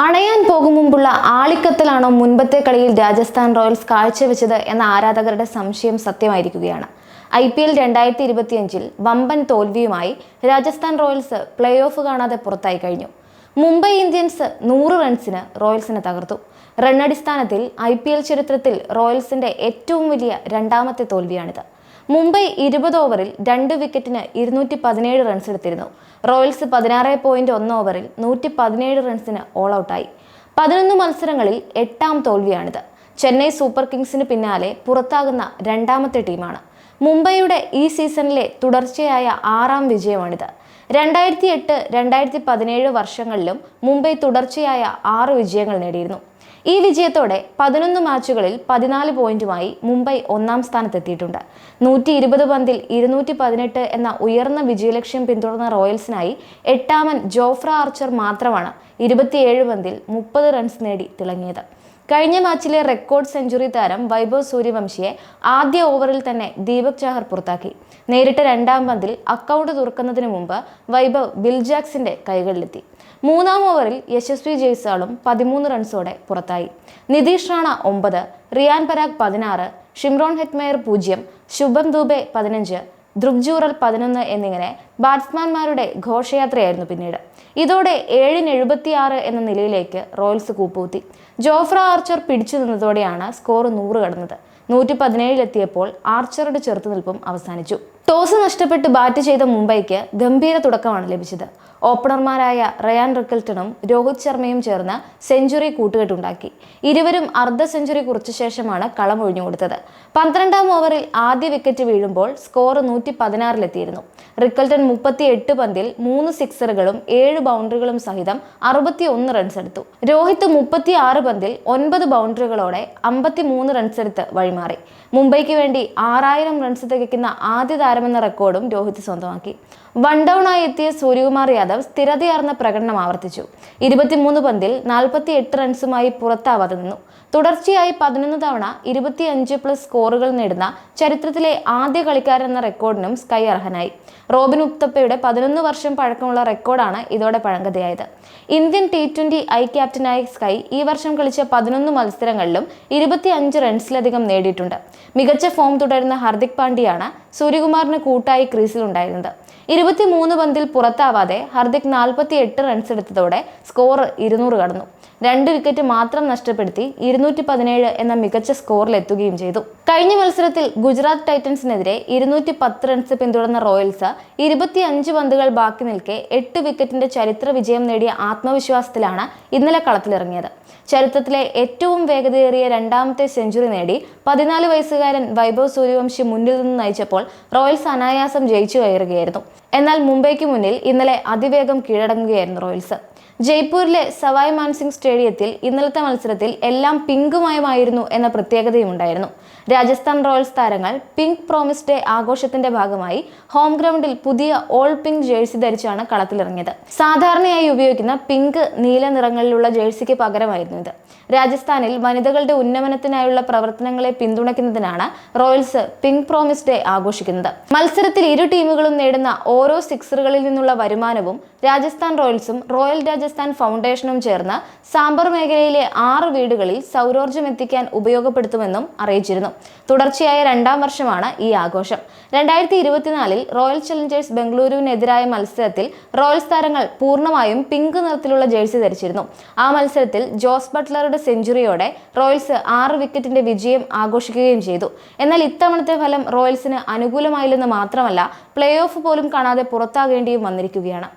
അണയാൻ പോകും മുമ്പുള്ള ആളിക്കത്തലാണോ മുൻപത്തെ കളിയിൽ രാജസ്ഥാൻ റോയൽസ് കാഴ്ചവെച്ചത് എന്ന ആരാധകരുടെ സംശയം സത്യമായിരിക്കുകയാണ്. IPL 2025 വമ്പൻ തോൽവിയുമായി രാജസ്ഥാൻ റോയൽസ് പ്ലേ ഓഫ് കാണാതെ പുറത്തായി കഴിഞ്ഞു. മുംബൈ ഇന്ത്യൻസ് 100 റൺസിന് റോയൽസിനെ തകർത്തു. റണ്ണടിസ്ഥാനത്തിൽ IPL ചരിത്രത്തിൽ റോയൽസിന്റെ ഏറ്റവും വലിയ രണ്ടാമത്തെ തോൽവിയാണിത്. മുംബൈ 20 ഓവറിൽ 2 വിക്കറ്റിന് 217 റൺസ് എടുത്തിരുന്നു. റോയൽസ് 16.1 ഓവറിൽ 117 റൺസിന് ഓൾ ഔട്ടായി. 11 മത്സരങ്ങളിൽ 8ാം തോൽവിയാണിത്. ചെന്നൈ സൂപ്പർ കിങ്സിന് പിന്നാലെ പുറത്താകുന്ന രണ്ടാമത്തെ ടീമാണ്. മുംബൈയുടെ ഈ സീസണിലെ തുടർച്ചയായ 6ാം വിജയമാണിത്. 2008, 2017 വർഷങ്ങളിലും മുംബൈ തുടർച്ചയായ 6 വിജയങ്ങൾ നേടിയിരുന്നു. ഈ വിജയത്തോടെ 11 മാച്ചുകളിൽ 14 പോയിന്റുമായി മുംബൈ 1ാം സ്ഥാനത്തെത്തിയിട്ടുണ്ട്. 120 പന്തിൽ 218 എന്ന ഉയർന്ന വിജയലക്ഷ്യം പിന്തുടർന്ന റോയൽസിനായി 8ാമൻ ജോഫ്ര ആർച്ചർ മാത്രമാണ് 27 പന്തിൽ 30 റൺസ് നേടി തിളങ്ങിയത്. കഴിഞ്ഞ മാച്ചിലെ റെക്കോർഡ് സെഞ്ചുറി താരം വൈഭവ് സൂര്യവംശിയെ ആദ്യ ഓവറിൽ തന്നെ ദീപക് ചാഹർ പുറത്താക്കി. നേരിട്ട് 2ാം പന്തിൽ അക്കൗണ്ട് തുറക്കുന്നതിന് മുമ്പ് വൈഭവ് ബിൽ ജാക്സിന്റെ കൈകളിലെത്തി. 3ാം ഓവറിൽ യശസ്വി ജയ്സ്വാളും 13 റൺസോടെ പുറത്തായി. നിതീഷ് റാണ 9, റിയാൻ പരാഗ് 16, ഷിംറോൺ ഹെറ്റ്മെയർ 0, ശുഭം ദുബെ 15, ധ്രുവ് ജൂറൽ 11 എന്നിങ്ങനെ ബാറ്റ്സ്മാൻമാരുടെ ഘോഷയാത്രയായിരുന്നു പിന്നീട്. ഇതോടെ 7-76 എന്ന നിലയിലേക്ക് റോയൽസ് കൂപ്പുകുത്തി. ജോഫ്ര ആർച്ചർ പിടിച്ചു നിന്നതോടെയാണ് സ്കോർ 100 കടന്നത്. 117-എത്തിയപ്പോൾ ആർച്ചറുടെ ചെറുത്തുനിൽപ്പും അവസാനിച്ചു. ടോസ് നഷ്ടപ്പെട്ട് ബാറ്റ് ചെയ്ത മുംബൈക്ക് ഗംഭീര തുടക്കമാണ് ലഭിച്ചത്. ഓപ്പണർമാരായ റയാൻ റിക്കൽട്ടണും രോഹിത് ശർമ്മയും ചേർന്ന് സെഞ്ചുറി കൂട്ടുകെട്ടുണ്ടാക്കി. ഇരുവരും അർദ്ധ സെഞ്ചുറി കുറിച്ച ശേഷമാണ് കളം ഒഴിഞ്ഞുകൊടുത്തത്. 12ാം ഓവറിൽ ആദ്യ വിക്കറ്റ് വീഴുമ്പോൾ സ്കോർ 116-എത്തിയിരുന്നു. റിക്കൽട്ടൺ 38 പന്തിൽ 3 സിക്സറുകളും 7 ബൗണ്ടറികളും സഹിതം 61 റൺസ് എടുത്തു. രോഹിത് 36 പന്തിൽ 9 ബൗണ്ടറികളോടെ 53 റൺസ് എടുത്ത് വഴിമാറി. മുംബൈക്ക് വേണ്ടി 6000 റൺസ് തികയ്ക്കുന്ന ആദ്യ താരമെന്ന റെക്കോർഡും രോഹിത് സ്വന്തമാക്കി. 1 ഡൗണായി എത്തിയ സൂര്യകുമാർ യാദവ് സ്ഥിരതയാർന്ന പ്രകടനം ആവർത്തിച്ചു. 23 പന്തിൽ 48 റൺസുമായി പുറത്താവാതെ നിന്നു. തുടർച്ചയായി 11 തവണ 25+ സ്കോറുകൾ നേടുന്ന ചരിത്രത്തിലെ ആദ്യ കളിക്കാരൻ എന്ന റെക്കോർഡിനും സ്കൈ അർഹനായി. റോബിൻ ഉത്തപ്പയുടെ 11 വർഷം പഴക്കമുള്ള റെക്കോർഡാണ് ഇതോടെ പഴങ്കഥയായത്. ഇന്ത്യൻ T20 ക്യാപ്റ്റനായ സ്കൈ ഈ വർഷം കളിച്ച 11 മത്സരങ്ങളിലും 25 റൺസിലധികം നേടിയിട്ടുണ്ട്. മികച്ച ഫോം തുടരുന്ന ഹാർദിക് പാണ്ഡ്യയാണ് സൂര്യകുമാറിന് കൂട്ടായി ക്രീസിലുണ്ടായിരുന്നത്. 23 പന്തിൽ പുറത്താവാതെ ഹാർദിക് 48 റൺസ് എടുത്തതോടെ സ്കോർ 200 കടന്നു. 2 വിക്കറ്റ് മാത്രം നഷ്ടപ്പെടുത്തി 217 എന്ന മികച്ച സ്കോറിലെത്തുകയും ചെയ്തു. കഴിഞ്ഞ മത്സരത്തിൽ ഗുജറാത്ത് ടൈറ്റൻസിനെതിരെ 210 റൺസ് പിന്തുടർന്ന റോയൽസ് 25 പന്തുകൾ ബാക്കി നിൽക്കെ 8 വിക്കറ്റിന്റെ ചരിത്ര വിജയം നേടിയ ആത്മവിശ്വാസത്തിലാണ് ഇന്നലെ കളത്തിലിറങ്ങിയത്. ചരിത്രത്തിലെ ഏറ്റവും വേഗതയേറിയ 2ാമത്തെ സെഞ്ചുറി നേടി 14 വയസ്സുകാരൻ വൈഭവ് സൂര്യവംശി മുന്നിൽ നിന്ന് നയിച്ചപ്പോൾ റോയൽസ് അനായാസം ജയിച്ചു കയറുകയായിരുന്നു. എന്നാൽ മുംബൈക്ക് മുന്നിൽ ഇന്നലെ അതിവേഗം കീഴടങ്ങുകയായിരുന്നു റോയൽസ്. ജയ്പൂരിലെ സവായ് മാൻസിംഗ് സ്റ്റേഡിയത്തിൽ ഇന്നലത്തെ മത്സരത്തിൽ എല്ലാം പിങ്കുമയമായിരുന്നു എന്ന പ്രത്യേകതയും ഉണ്ടായിരുന്നു. രാജസ്ഥാൻ റോയൽസ് താരങ്ങൾ പിങ്ക് പ്രോമിസ് ഡേ ആഘോഷത്തിന്റെ ഭാഗമായി ഹോം ഗ്രൗണ്ടിൽ പുതിയ ഓൾ പിങ്ക് ജേഴ്സി ധരിച്ചാണ് കളത്തിലിറങ്ങിയത്. സാധാരണയായി ഉപയോഗിക്കുന്ന പിങ്ക്, നീല നിറങ്ങളിലുള്ള ജേഴ്സിക്ക് പകരമായിരുന്നു ഇത്. രാജസ്ഥാനിൽ വനിതകളുടെ ഉന്നമനത്തിനായുള്ള പ്രവർത്തനങ്ങളെ പിന്തുണയ്ക്കുന്നതിനാണ് റോയൽസ് പിങ്ക് പ്രോമിസ് ഡേ ആഘോഷിക്കുന്നത്. മത്സരത്തിൽ ഇരു ടീമുകളും നേടുന്ന ഓരോ സിക്സറുകളിൽ നിന്നുള്ള വരുമാനവും രാജസ്ഥാൻ റോയൽസും റോയൽ രാജസ്ഥാൻ ഫൗണ്ടേഷനും ചേർന്ന് സാംബർ മേഖലയിലെ 6 വീടുകളിൽ സൗരോർജ്ജം എത്തിക്കാൻ ഉപയോഗപ്പെടുത്തുമെന്നും അറിയിച്ചിരുന്നു. തുടർച്ചയായ 2ാം വർഷമാണ് ഈ ആഘോഷം. 2024-ൽ റോയൽ ചലഞ്ചേഴ്സ് ബംഗളൂരുവിനെതിരായ മത്സരത്തിൽ റോയൽസ് താരങ്ങൾ പൂർണ്ണമായും പിങ്ക് നിറത്തിലുള്ള ജേഴ്സി ധരിച്ചിരുന്നു. ആ മത്സരത്തിൽ ജോസ് ബട്ട്ലറുടെ സെഞ്ചുറിയോടെ റോയൽസ് 6 വിക്കറ്റിന്റെ വിജയം ആഘോഷിക്കുകയും ചെയ്തു. എന്നാൽ ഇത്തവണത്തെ ഫലം റോയൽസിന് അനുകൂലമായില്ലെന്ന് മാത്രമല്ല, പ്ലേ ഓഫ് പോലും കാണാതെ പുറത്താകേണ്ടിയും വന്നിരിക്കുകയാണ്.